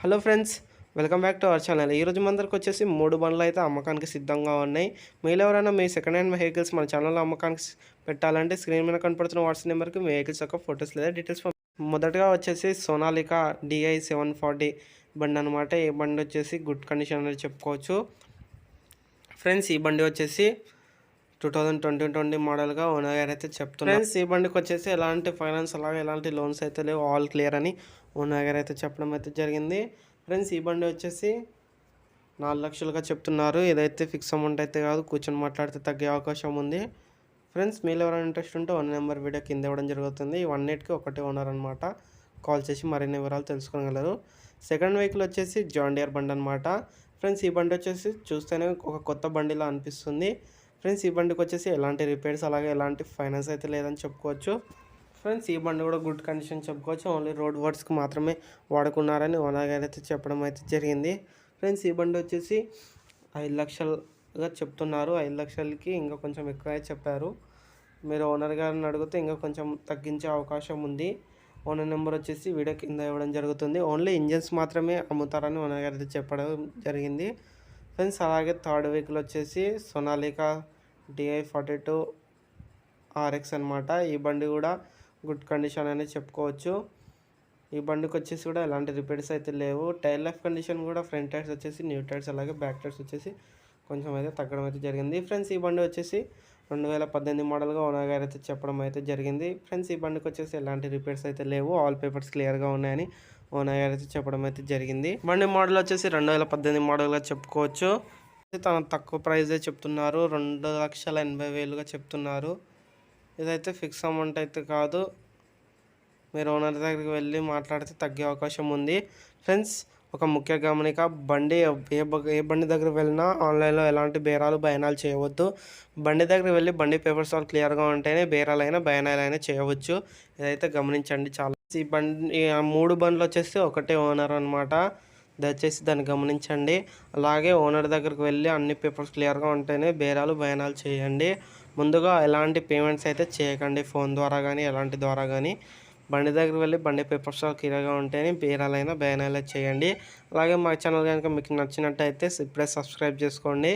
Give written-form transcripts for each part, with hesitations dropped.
Hello friends, welcome back to our channel. ఈరోజు మందరికి వచ్చేసి 3 బండ్లు అయితే అమ్మకానికి సిద్ధంగా ఉన్నాయి. మీలో ఎవరైనా మీ సెకండ్ హ్యాండ్ వెహికల్స్ మన ఛానల్లో అమ్మకానికి పెట్టాలంటే స్క్రీన్ మీద కనపడుతున్న వాట్సాప్ నెంబర్కి మీ వెహికల్స్ యొక్క ఫొటోస్ లేదా డీటెయిల్స్ మొదటగా వచ్చేసి సోనాలిక DI 740 బండి అనమాట. ఈ బండి వచ్చేసి గుడ్ కండిషన్ అనేది చెప్పుకోవచ్చు. ఫ్రెండ్స్, ఈ బండి వచ్చేసి 2020 మోడల్గా ఓనర్ గారు అయితే చెప్తున్నారు. ఫ్రెండ్స్, ఈ బండికి వచ్చేసి ఎలాంటి ఫైనాన్స్ అలాగే ఎలాంటి లోన్స్ అయితే లేవు, ఆల్ క్లియర్ అని ఓనర్ గారు అయితే చెప్పడం అయితే జరిగింది. ఫ్రెండ్స్, ఈ బండి వచ్చేసి 4 లక్షలుగా చెప్తున్నారు. ఇదైతే ఫిక్స్ అమౌంట్ అయితే కాదు, కూర్చొని మాట్లాడితే తగ్గే అవకాశం ఉంది. ఫ్రెండ్స్, మీరు ఎవరైనా ఇంట్రెస్ట్ ఉంటే ఓనర్ నెంబర్ వీడియో కింద ఇవ్వడం జరుగుతుంది. 18కి ఒకటే ఓనర్ అనమాట. కాల్ చేసి మరిన్ని వివరాలు తెలుసుకోగలరు. సెకండ్ వెహికల్ వచ్చేసి జాన్ డియర్ బండి అనమాట. ఫ్రెండ్స్, ఈ బండి వచ్చేసి చూస్తేనే ఒక కొత్త బండిలా అనిపిస్తుంది. ఫ్రెండ్స్, ఈ బండికి వచ్చేసి ఎలాంటి రిపేర్స్ అలాగే ఎలాంటి ఫైనాన్స్ అయితే లేదని చెప్పుకోవచ్చు. ఫ్రెండ్స్, ఈ బండి కూడా గుడ్ కండిషన్ చెప్పుకోవచ్చు. ఓన్లీ రోడ్ వర్క్స్కి మాత్రమే వాడుకున్నారని ఓనర్ గారు అయితే చెప్పడం అయితే జరిగింది. ఫ్రెండ్స్, ఈ బండి వచ్చేసి 5 లక్షలుగా చెప్తున్నారు. 5 లక్షలకి ఇంకా కొంచెం ఎక్కువ చెప్పారు. మీరు ఓనర్ గారిని అడిగితే ఇంకా కొంచెం తగ్గించే అవకాశం ఉంది. ఓనర్ నెంబర్ వచ్చేసి వీడియో కింద ఇవ్వడం జరుగుతుంది. ఓన్లీ ఇంజన్స్ మాత్రమే అమ్ముతారని ఓనర్ గారు అయితే చెప్పడం జరిగింది. ఫ్రెండ్స్, అలాగే థర్డ్ వెహికల్ వచ్చేసి సోనాలిక DI 42 RX అనమాట. ఈ బండి కూడా గుడ్ కండిషన్ అని చెప్పుకోవచ్చు. ఈ బండికి వచ్చేసి కూడా ఎలాంటి రిపేర్స్ అయితే లేవు. టైర్ లైఫ్ కండిషన్ కూడా ఫ్రంట్ టైర్స్ వచ్చేసి న్యూ టైర్స్ అలాగే బ్యాక్ టైర్స్ వచ్చేసి కొంచెం అయితే తగ్గడం అయితే జరిగింది. ఫ్రెండ్స్, ఈ బండి వచ్చేసి 2018 మోడల్గా ఓనర్ గారు అయితే చెప్పడం అయితే జరిగింది. ఫ్రెండ్స్, ఈ బండికి వచ్చేసి ఎలాంటి రిపేర్స్ అయితే లేవు, ఆల్ పేపర్స్ క్లియర్గా ఉన్నాయని ఓనర్ గారు అయితే చెప్పడం అయితే జరిగింది. బండి మోడల్ వచ్చేసి 2018 మోడల్గా చెప్పుకోవచ్చు. తన తక్కువ ప్రైజే చెప్తున్నారు, 2,80,000గా చెప్తున్నారు. ఇదైతే ఫిక్స్ అమౌంట్ అయితే కాదు, మీరు ఓనర్ దగ్గరికి వెళ్ళి మాట్లాడితే తగ్గే అవకాశం ఉంది. ఫ్రెండ్స్, ఒక ముఖ్య గమనిక, బండి ఏ బండి దగ్గర వెళ్ళినా ఆన్లైన్లో ఎలాంటి బేరాలు బయనాలు చేయవద్దు. బండి దగ్గరికి వెళ్ళి బండి పేపర్స్ ఆల్ క్లియర్గా ఉంటేనే బేరాలైనా బయనాలైనా చేయవచ్చు. ఇదైతే గమనించండి. చాలా ఈ బండి 3 బండ్లు వచ్చేసి ఒకటే ఓనర్ అనమాట. దయచేసి దాన్ని గమనించండి. అలాగే ఓనర్ దగ్గరికి వెళ్ళి అన్ని పేపర్స్ క్లియర్గా ఉంటేనే బేరాలు బయనాలు చేయండి. ముందుగా ఎలాంటి పేమెంట్స్ అయితే చేయకండి, ఫోన్ ద్వారా కానీ ఎలాంటి ద్వారా కానీ. బండి దగ్గరికి వెళ్ళి బండి పేపర్స్ క్లియర్గా ఉంటేనే బేరాలైనా బయనాలు చేయండి. అలాగే మా ఛానల్ కనుక మీకు నచ్చినట్టయితే ఇప్పుడే సబ్స్క్రైబ్ చేసుకోండి.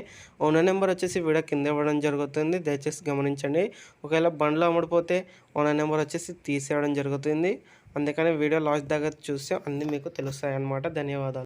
ఓనర్ నెంబర్ వచ్చేసి వీడియో కింద ఇవ్వడం జరుగుతుంది, దయచేసి గమనించండి. ఒకవేళ బండ్లు అమ్ముడిపోతే ఓనర్ నెంబర్ వచ్చేసి తీసేయడం జరుగుతుంది. అందుకని వీడియో లాస్ట్ దగ్గర చూస్తే అన్నీ మీకు తెలుస్తాయి అన్నమాట. ధన్యవాదాలు.